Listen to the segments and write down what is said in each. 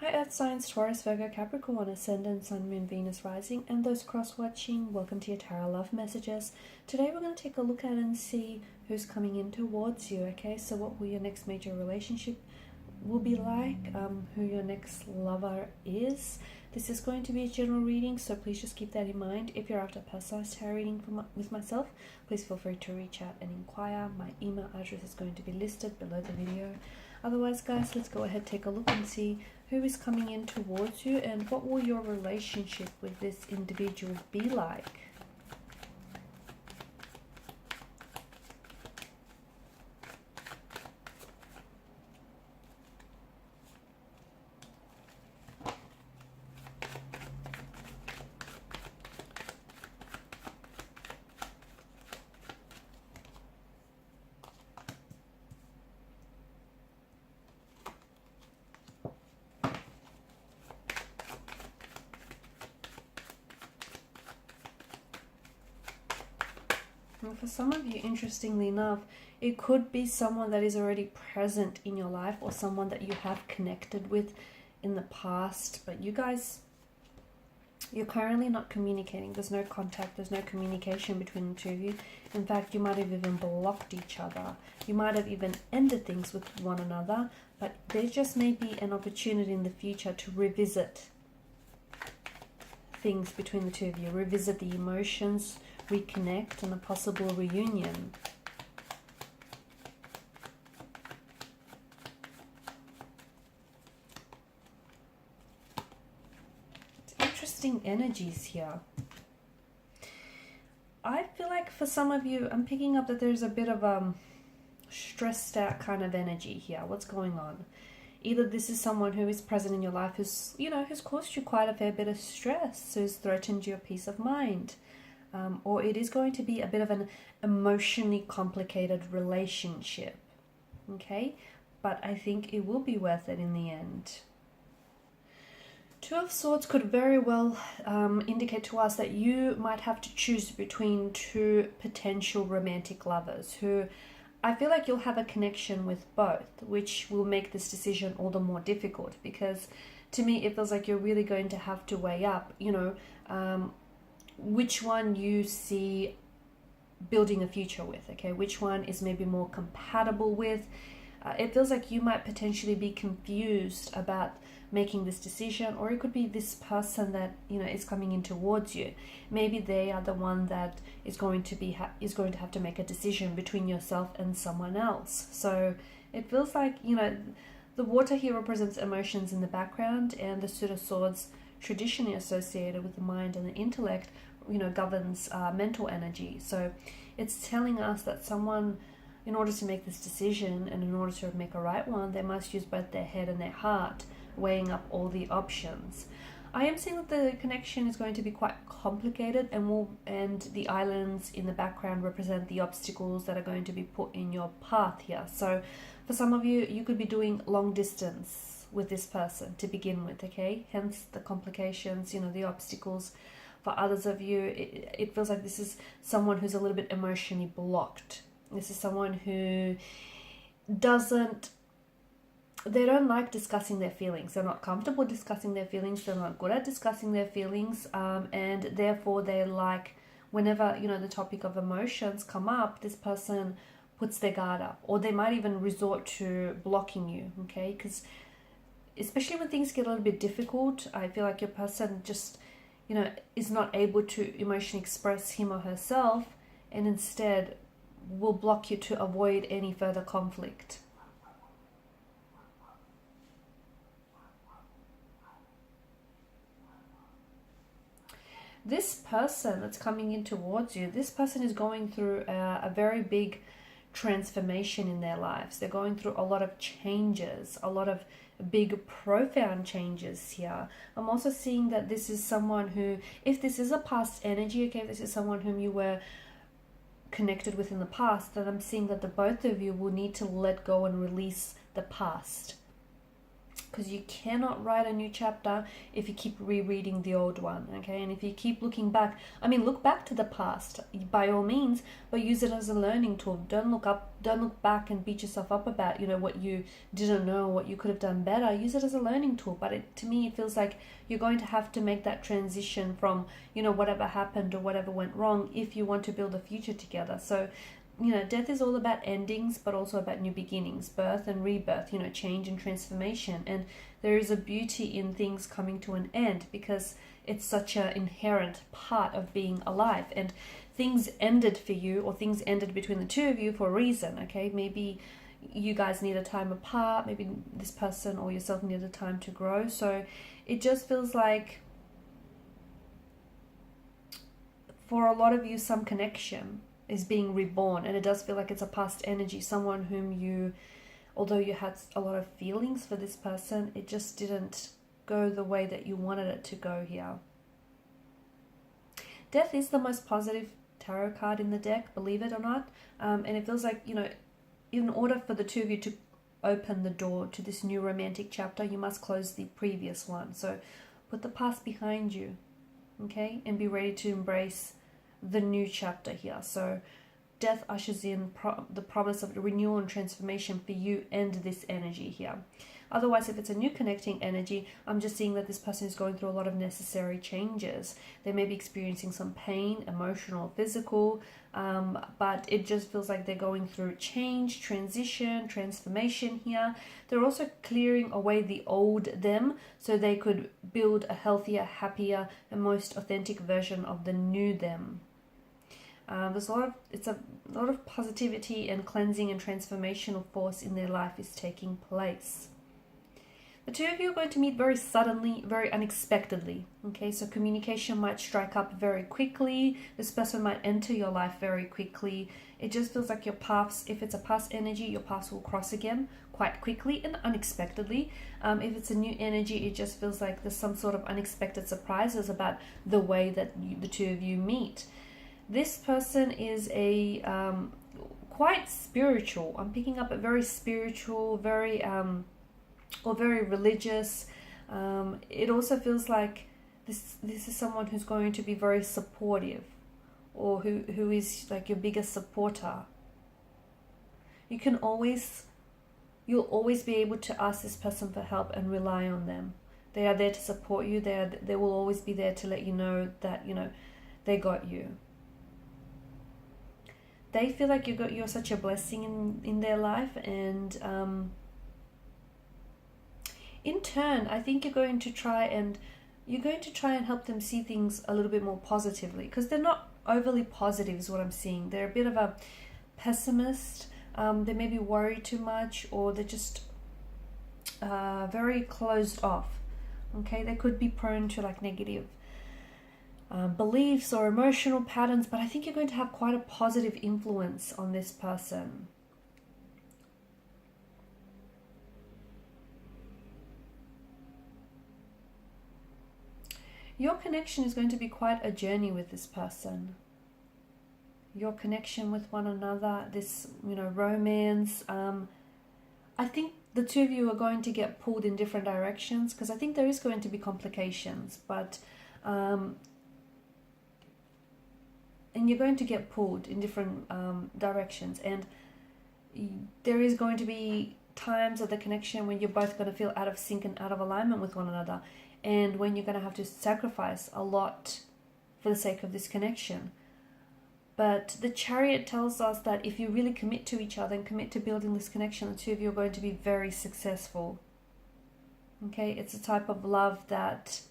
Hi Earth signs, Taurus, Virgo, Capricorn, Ascendant, Sun, Moon, Venus, Rising, and those cross-watching, welcome to your Tarot Love Messages. Today we're going to take a look at and see who's coming in towards you, okay? So what will your next major relationship will be like, who your next lover is. This is going to be a general reading, so please just keep that in mind. If you're after a personalized tarot reading with myself, please feel free to reach out and inquire. My email address is going to be listed below the video. Otherwise, guys, let's go ahead, take a look and see who is coming in towards you and what will your relationship with this individual be like. And for some of you, interestingly enough, it could be someone that is already present in your life or someone that you have connected with in the past, but you guys, you're currently not communicating. There's no contact, there's no communication between the two of you. In fact, you might have even blocked each other. You might have even ended things with one another, but there just may be an opportunity in the future to revisit things between the two of you, revisit the emotions, reconnect, and a possible reunion. It's interesting energies here. I feel like for some of you, I'm picking up that there's a bit of stressed out kind of energy here. What's going on? Either this is someone who is present in your life who's, who's caused you quite a fair bit of stress, who's threatened your peace of mind. Or it is going to be a bit of an emotionally complicated relationship, okay? But I think it will be worth it in the end. Two of Swords could very well indicate to us that you might have to choose between two potential romantic lovers who I feel like you'll have a connection with both, which will make this decision all the more difficult because to me it feels like you're really going to have to weigh up, which one you see building a future with, okay? Which one is maybe more compatible with. It feels like you might potentially be confused about making this decision, or it could be this person that is coming in towards you. Maybe they are the one that is going to have to make a decision between yourself and someone else. So it feels like the water here represents emotions in the background, and the Suit of Swords, traditionally associated with the mind and the intellect, governs mental energy. So it's telling us that someone, in order to make this decision and in order to make a right one, they must use both their head and their heart, weighing up all the options. I am seeing that the connection is going to be quite complicated, and the islands in the background represent the obstacles that are going to be put in your path here. So for some of you, you could be doing long distance with this person to begin with, okay? Hence the complications, the obstacles. For others of you, it feels like this is someone who's a little bit emotionally blocked. This is someone who they don't like discussing their feelings. They're not comfortable discussing their feelings. They're not good at discussing their feelings. And therefore they like, whenever, the topic of emotions come up, this person puts their guard up, or they might even resort to blocking you, okay? Because especially when things get a little bit difficult, I feel like your person just, is not able to emotionally express him or herself, and instead will block you to avoid any further conflict. This person that's coming in towards you, this person is going through a very big transformation in their lives. They're going through a lot of changes, a lot of big profound changes here. I'm also seeing that this is someone who, if this is a past energy, okay, if this is someone whom you were connected with in the past, then I'm seeing that the both of you will need to let go and release the past. because you cannot write a new chapter if you keep rereading the old one, okay? And if you keep looking back, I mean, look back to the past by all means, but use it as a learning tool. Don't look back and beat yourself up about, you know, what you didn't know, what you could have done better. Use it as a learning tool. But to me, it feels like you're going to have to make that transition from, you know, whatever happened or whatever went wrong if you want to build a future together. So, you know, death is all about endings, but also about new beginnings, birth and rebirth, you know, change and transformation. And there is a beauty in things coming to an end, because it's such an inherent part of being alive. And things ended for you, or things ended between the two of you for a reason, okay? Maybe you guys need a time apart, maybe this person or yourself needed time to grow. So it just feels like, for a lot of you, some connection is being reborn, and it does feel like it's a past energy, someone whom you, although you had a lot of feelings for this person, it just didn't go the way that you wanted it to go here. Death is the most positive tarot card in the deck, believe it or not, and it feels like, you know, in order for the two of you to open the door to this new romantic chapter, you must close the previous one. So put the past behind you, okay, and be ready to embrace the new chapter here. So death ushers in the promise of renewal and transformation for you and this energy here. Otherwise, if it's a new connecting energy, I'm just seeing that this person is going through a lot of necessary changes. They may be experiencing some pain, emotional, physical, but it just feels like they're going through change, transition, transformation here. They're also clearing away the old them so they could build a healthier, happier, and most authentic version of the new them. There's a lot of positivity and cleansing and transformational force in their life is taking place. The two of you are going to meet very suddenly, very unexpectedly. Okay, so communication might strike up very quickly. This person might enter your life very quickly. It just feels like your paths, if it's a past energy, your paths will cross again quite quickly and unexpectedly. If it's a new energy, it just feels like there's some sort of unexpected surprises about the way that the two of you meet. This person is a quite spiritual. I'm picking up a very spiritual, very religious. It also feels like this is someone who's going to be very supportive, or who is like your biggest supporter. You'll always be able to ask this person for help and rely on them. They are there to support you. They will always be there to let you know that, you know, they got you. They feel like you're such a blessing in their life, and in turn, I think you're going to try and help them see things a little bit more positively, because they're not overly positive is what I'm seeing. They're a bit of a pessimist. They may be worried too much, or they're just very closed off. Okay, they could be prone to like negative beliefs or emotional patterns, but I think you're going to have quite a positive influence on this person. Your connection is going to be quite a journey with this person. Your connection with one another, this, you know, romance. I think the two of you are going to get pulled in different directions, because I think there is going to be complications, but and you're going to get pulled in different directions, and there is going to be times of the connection when you're both going to feel out of sync and out of alignment with one another, and when you're going to have to sacrifice a lot for the sake of this connection. But the Chariot tells us that if you really commit to each other and commit to building this connection, the two of you are going to be very successful. Okay, it's a type of love that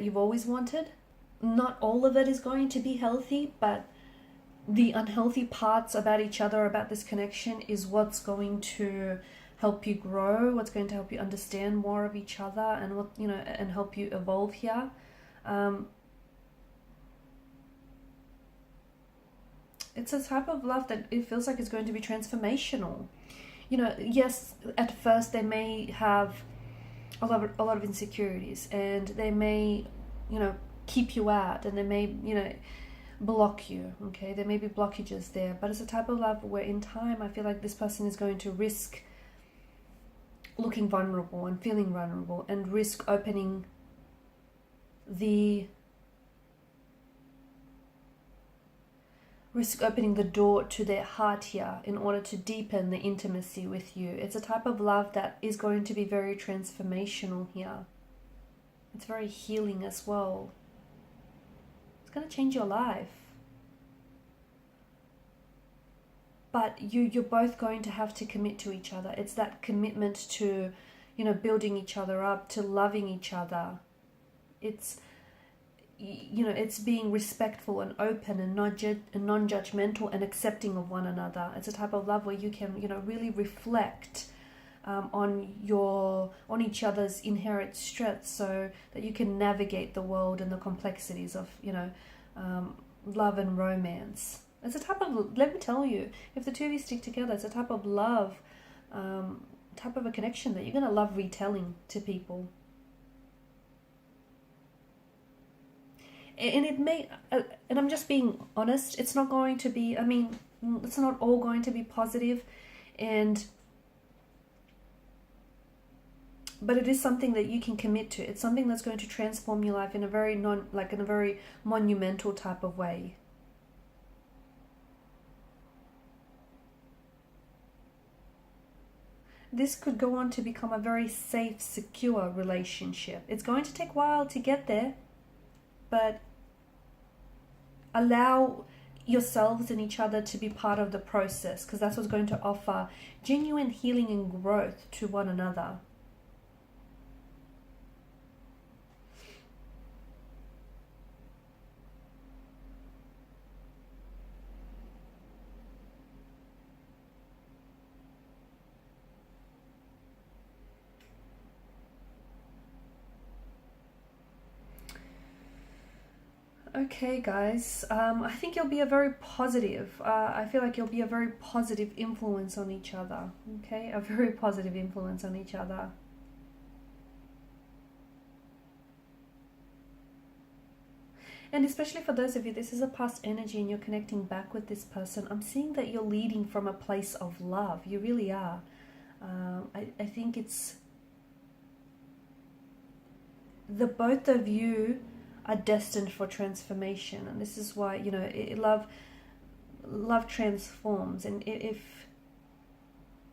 you've always wanted. Not all of it is going to be healthy, but the unhealthy parts about each other, about this connection, is what's going to help you grow, what's going to help you understand more of each other, and what, you know, and help you evolve here. It's a type of love that it feels like it's going to be transformational. You know, yes, at first they may have a lot of insecurities, and they may, you know, keep you out, and they may, you know, block you, okay? There may be blockages there, but it's a type of love where in time I feel like this person is going to risk looking vulnerable and feeling vulnerable, and risk opening the door to their heart here in order to deepen the intimacy with you. It's a type of love that is going to be very transformational here. It's very healing as well. It's going to change your life. But you're both going to have to commit to each other. It's that commitment to, you know, building each other up, to loving each other. It's, you know, it's being respectful and open and non-judgmental and accepting of one another. It's a type of love where you can, you know, really reflect on each other's inherent strengths, so that you can navigate the world and the complexities of, you know, love and romance. It's a type of, let me tell you, if the two of you stick together, it's a type of love, type of a connection that you're going to love retelling to people. And it may, and I'm just being honest, it's not going to be, I mean, it's not all going to be positive, but it is something that you can commit to. It's something that's going to transform your life in a very in a very monumental type of way. This could go on to become a very safe, secure relationship. It's going to take a while to get there, but allow yourselves and each other to be part of the process, because that's what's going to offer genuine healing and growth to one another. Okay, guys, I think you'll be a very positive, I feel like you'll be a very positive influence on each other, okay? A very positive influence on each other. And especially for those of you, this is a past energy and you're connecting back with this person. I'm seeing that you're leading from a place of love. You really are. I think it's the both of you are destined for transformation, and this is why, you know, love transforms, and if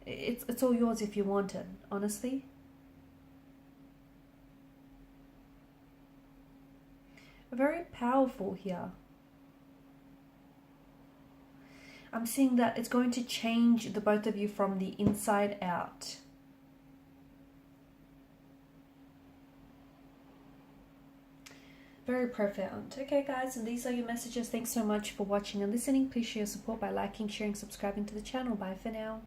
it's all yours if you want it, honestly. Very powerful here. I'm seeing that it's going to change the both of you from the inside out. Very profound. Okay, guys, and these are your messages. Thanks so much for watching and listening. Please share your support by liking, sharing, subscribing to the channel. Bye for now.